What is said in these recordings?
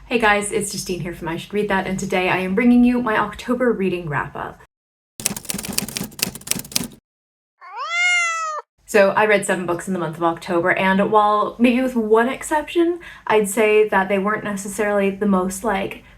Hey guys, it's Justine here from I Should Read That, and today I am bringing you my October reading wrap-up. So I read 7 books in the month of October, and while maybe with one exception, I'd say that they weren't necessarily the most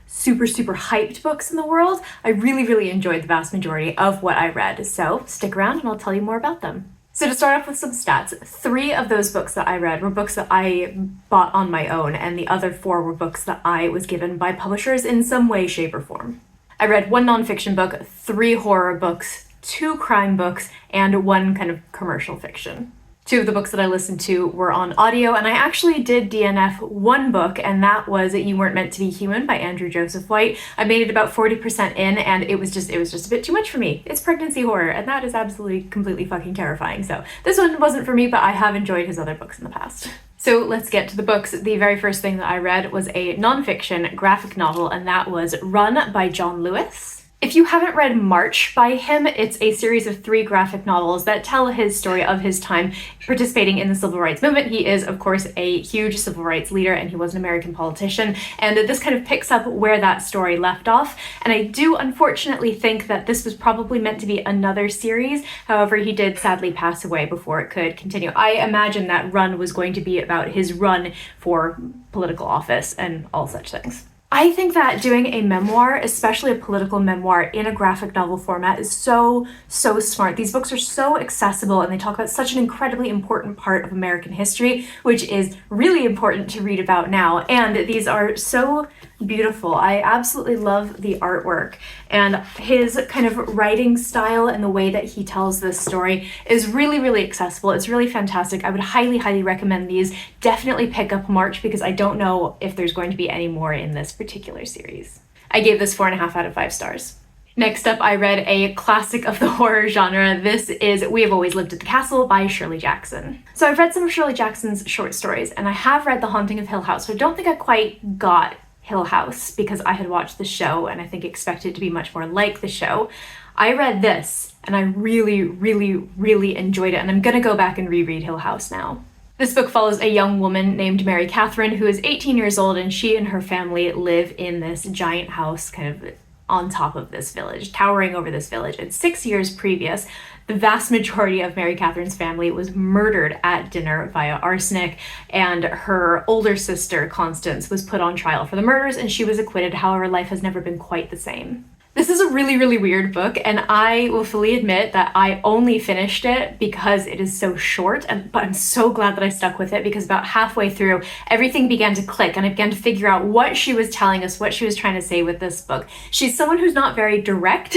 super hyped books in the world, I really enjoyed the vast majority of what I read. So stick around and I'll tell you more about them. So to start off with some stats, 3 of those books that I read were books that I bought on my own, and the other 4 were books that I was given by publishers in some way, shape, or form. I read 1 nonfiction book, 3 horror books, 2 crime books, and 1 kind of commercial fiction. 2 of the books that I listened to were on audio, and I actually did DNF 1 book, and that was You Weren't Meant to Be Human by Andrew Joseph White. I made it about 40% in, and it was just a bit too much for me. It's pregnancy horror, and that is absolutely, completely fucking terrifying. So this one wasn't for me, but I have enjoyed his other books in the past. So let's get to the books. The very first thing that I read was a nonfiction graphic novel, and that was Run by John Lewis. If you haven't read March by him, it's a series of 3 graphic novels that tell his story of his time participating in the civil rights movement. He is, of course, a huge civil rights leader, and he was an American politician, and this kind of picks up where that story left off. And I do unfortunately think that this was probably meant to be another series. However, he did sadly pass away before it could continue. I imagine that Run was going to be about his run for political office and all such things. I think that doing a memoir, especially a political memoir, in a graphic novel format is so smart. These books are so accessible, and they talk about such an incredibly important part of American history, which is really important to read about now. And these are so beautiful. I absolutely love the artwork, and his kind of writing style and the way that he tells this story is really accessible. It's really fantastic. I would highly recommend these. Definitely pick up March, because I don't know if there's going to be any more in this particular series. I gave this 4.5 out of 5 stars. Next up, I read a classic of the horror genre. This is We Have Always Lived at the Castle by Shirley Jackson. So I've read some of Shirley Jackson's short stories, and I have read The Haunting of Hill House, so I don't think I quite got Hill House because I had watched the show and I think expected it to be much more like the show. I read this and I really enjoyed it, and I'm gonna go back and reread Hill House now. This book follows a young woman named Mary Catherine who is 18 years old, and she and her family live in this giant house kind of on top of this village, towering over this village. And 6 years previous, the vast majority of Mary Catherine's family was murdered at dinner via arsenic, and her older sister, Constance, was put on trial for the murders, and she was acquitted. However, life has never been quite the same. This is a really weird book, and I will fully admit that I only finished it because it is so short, but I'm so glad that I stuck with it, because about halfway through, everything began to click, and I began to figure out what she was telling us, what she was trying to say with this book. She's someone who's not very direct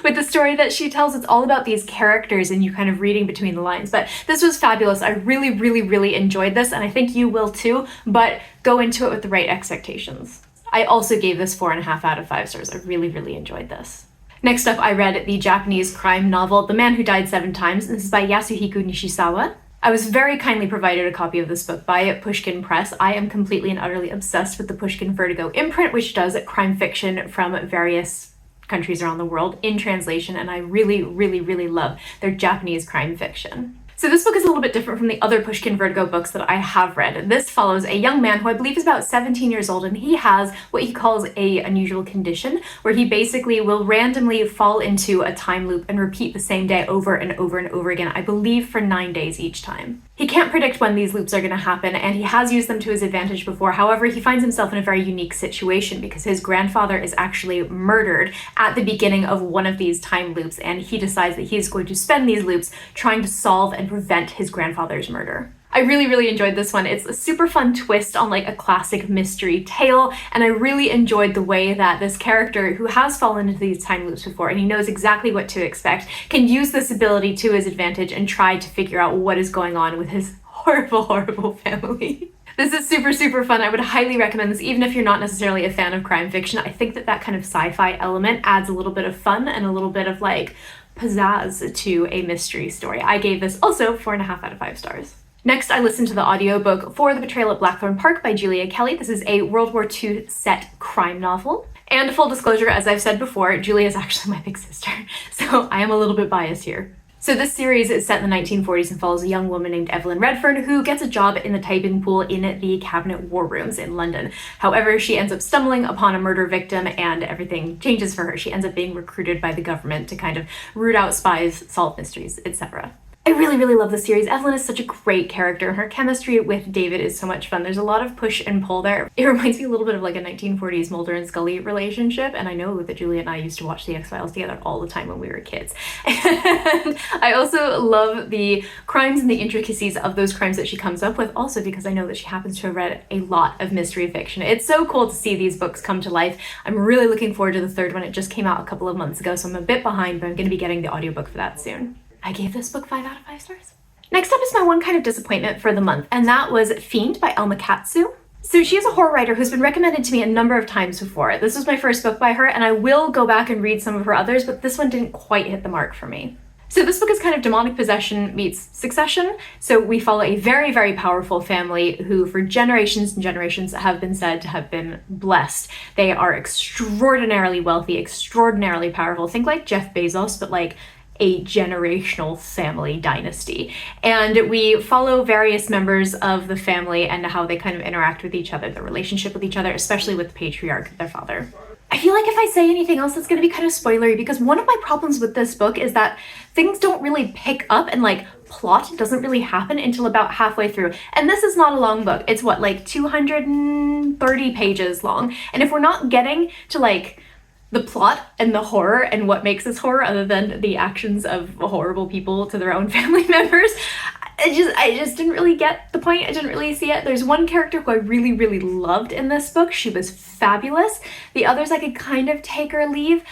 with the story that she tells. It's all about these characters and you kind of reading between the lines, but this was fabulous. I really enjoyed this, and I think you will too, but go into it with the right expectations. I also gave this 4.5 out of 5 stars. I really enjoyed this. Next up, I read the Japanese crime novel, The Man Who Died 7 Times. This is by Yasuhiko Nishizawa. I was very kindly provided a copy of this book by Pushkin Press. I am completely and utterly obsessed with the Pushkin Vertigo imprint, which does crime fiction from various countries around the world in translation, and I really love their Japanese crime fiction. So this book is a little bit different from the other Pushkin Vertigo books that I have read. This follows a young man who I believe is about 17 years old, and he has what he calls a unusual condition, where he basically will randomly fall into a time loop and repeat the same day over and over again, I believe for 9 days each time. He can't predict when these loops are going to happen, and he has used them to his advantage before. However, he finds himself in a very unique situation because his grandfather is actually murdered at the beginning of one of these time loops, and he decides that he's going to spend these loops trying to solve and prevent his grandfather's murder. I really enjoyed this one. It's a super fun twist on a classic mystery tale, and I really enjoyed the way that this character, who has fallen into these time loops before and he knows exactly what to expect, can use this ability to his advantage and try to figure out what is going on with his horrible family. This is super fun. I would highly recommend this, even if you're not necessarily a fan of crime fiction. I think that kind of sci-fi element adds a little bit of fun and a little bit of pizzazz to a mystery story. I gave this also 4.5 out of 5 stars. Next, I listened to the audiobook for The Betrayal at Blackthorn Park by Julia Kelly. This is a World War II set crime novel. And full disclosure, as I've said before, Julia is actually my big sister, so I am a little bit biased here. So this series is set in the 1940s and follows a young woman named Evelyn Redfern who gets a job in the typing pool in the Cabinet War Rooms in London. However, she ends up stumbling upon a murder victim and everything changes for her. She ends up being recruited by the government to kind of root out spies, solve mysteries, etc. I really, really love the series. Evelyn is such a great character. Her chemistry with David is so much fun. There's a lot of push and pull there. It reminds me a little bit of like a 1940s Mulder and Scully relationship, and I know that Julia and I used to watch The X-Files together all the time when we were kids. And I also love the crimes and the intricacies of those crimes that she comes up with, also because I know that she happens to have read a lot of mystery fiction. It's so cool to see these books come to life. I'm really looking forward to the third one. It just came out a couple of months ago, so I'm a bit behind, but I'm going to be getting the audiobook for that soon. I gave this book 5 out of 5 stars. Next up is my one kind of disappointment for the month, and that was Fiend by Elma Katsu. So she is a horror writer who's been recommended to me a number of times before. This was my first book by her, and I will go back and read some of her others, but this one didn't quite hit the mark for me. So this book is kind of demonic possession meets Succession. So we follow a very, very powerful family who for generations and generations have been said to have been blessed. They are extraordinarily wealthy, extraordinarily powerful. Think like Jeff Bezos, but like a generational family dynasty. And we follow various members of the family and how they kind of interact with each other, their relationship with each other, especially with the patriarch, their father. I feel like if I say anything else, it's going to be kind of spoilery, because one of my problems with this book is that things don't really pick up and like plot doesn't really happen until about halfway through. And this is not a long book. It's what, like 230 pages long. And if we're not getting to like the plot and the horror and what makes this horror other than the actions of horrible people to their own family members, I just didn't really get the point. I didn't really see it. There's one character who I really, really loved in this book. She was fabulous. The others I could kind of take or leave.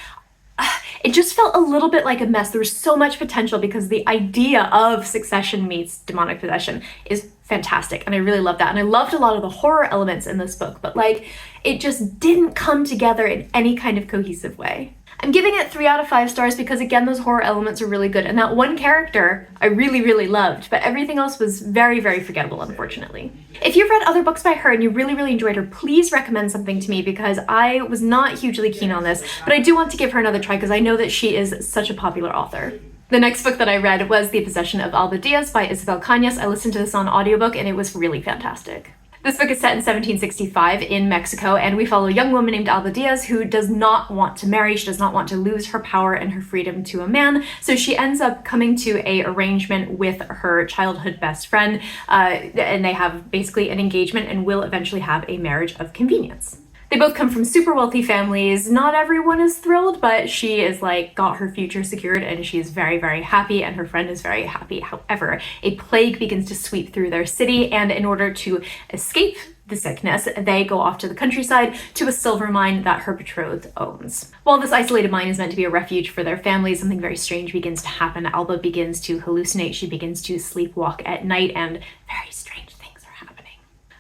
It just felt a little bit like a mess. There was so much potential because the idea of Succession meets demonic possession is fantastic, and I really love that. And I loved a lot of the horror elements in this book, but like it just didn't come together in any kind of cohesive way. I'm giving it 3 out of 5 stars because again, those horror elements are really good, and that one character I really, really loved, but everything else was very, very forgettable, unfortunately. If you've read other books by her and you really, really enjoyed her, please recommend something to me, because I was not hugely keen on this, but I do want to give her another try because I know that she is such a popular author. The next book that I read was The Possession of Alba Diaz by Isabel Cañas. I listened to this on audiobook and it was really fantastic. This book is set in 1765 in Mexico, and we follow a young woman named Alba Diaz who does not want to marry. She does not want to lose her power and her freedom to a man, so she ends up coming to a arrangement with her childhood best friend, and they have basically an engagement and will eventually have a marriage of convenience. They both come from super wealthy families. Not everyone is thrilled, but she is like got her future secured and she is very, very happy, and her friend is very happy. However, a plague begins to sweep through their city, and in order to escape the sickness, they go off to the countryside to a silver mine that her betrothed owns. While this isolated mine is meant to be a refuge for their family, something very strange begins to happen. Alba begins to hallucinate. She begins to sleepwalk at night, and very strange things are happening.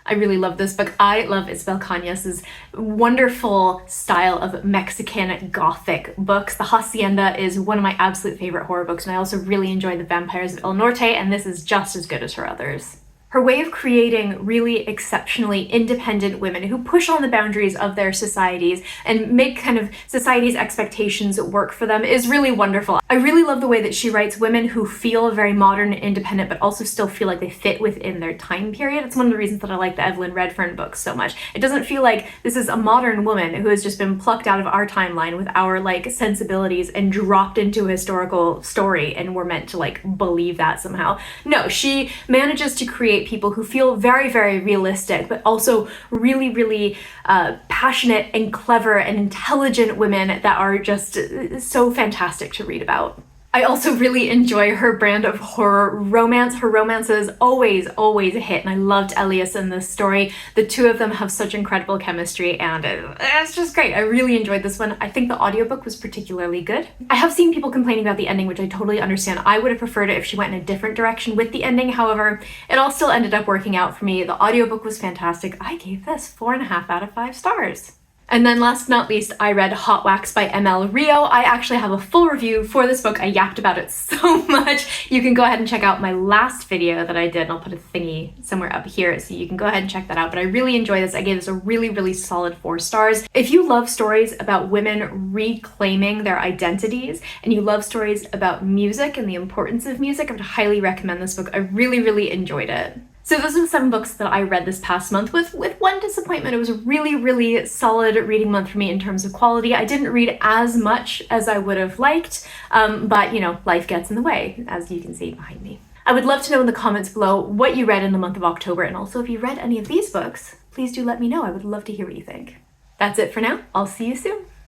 I really love this book. I love Isabel Cañas' wonderful style of Mexican Gothic books. The Hacienda is one of my absolute favorite horror books, and I also really enjoy The Vampires of El Norte, and this is just as good as her others. Her way of creating really exceptionally independent women who push on the boundaries of their societies and make kind of society's expectations work for them is really wonderful. I really love the way that she writes women who feel very modern and independent, but also still feel like they fit within their time period. It's one of the reasons that I like the Evelyn Redfern books so much. It doesn't feel like this is a modern woman who has just been plucked out of our timeline with our like sensibilities and dropped into a historical story, and we're meant to like believe that somehow. No, she manages to create people who feel very, very realistic, but also really, really passionate and clever and intelligent women that are just so fantastic to read about. I also really enjoy her brand of horror romance. Her romances always a hit, and I loved Elias in this story. The two of them have such incredible chemistry, and it's just great. I really enjoyed this one. I think the audiobook was particularly good. I have seen people complaining about the ending, which I totally understand. I would have preferred it if she went in a different direction with the ending. However, it all still ended up working out for me. The audiobook was fantastic. I gave this 4.5 out of 5 stars. And then last but not least, I read Hot Wax by ML Rio. I actually have a full review for this book. I yapped about it so much. You can go ahead and check out my last video that I did, and I'll put a thingy somewhere up here so you can go ahead and check that out. But I really enjoy this. I gave this a really, really solid 4 stars. If you love stories about women reclaiming their identities, and you love stories about music and the importance of music, I would highly recommend this book. I really, really enjoyed it. So those are the 7 books that I read this past month, with one disappointment. It was a really, really solid reading month for me in terms of quality. I didn't read as much as I would have liked, but you know, life gets in the way, as you can see behind me. I would love to know in the comments below what you read in the month of October, and also if you read any of these books, please do let me know. I would love to hear what you think. That's it for now. I'll see you soon.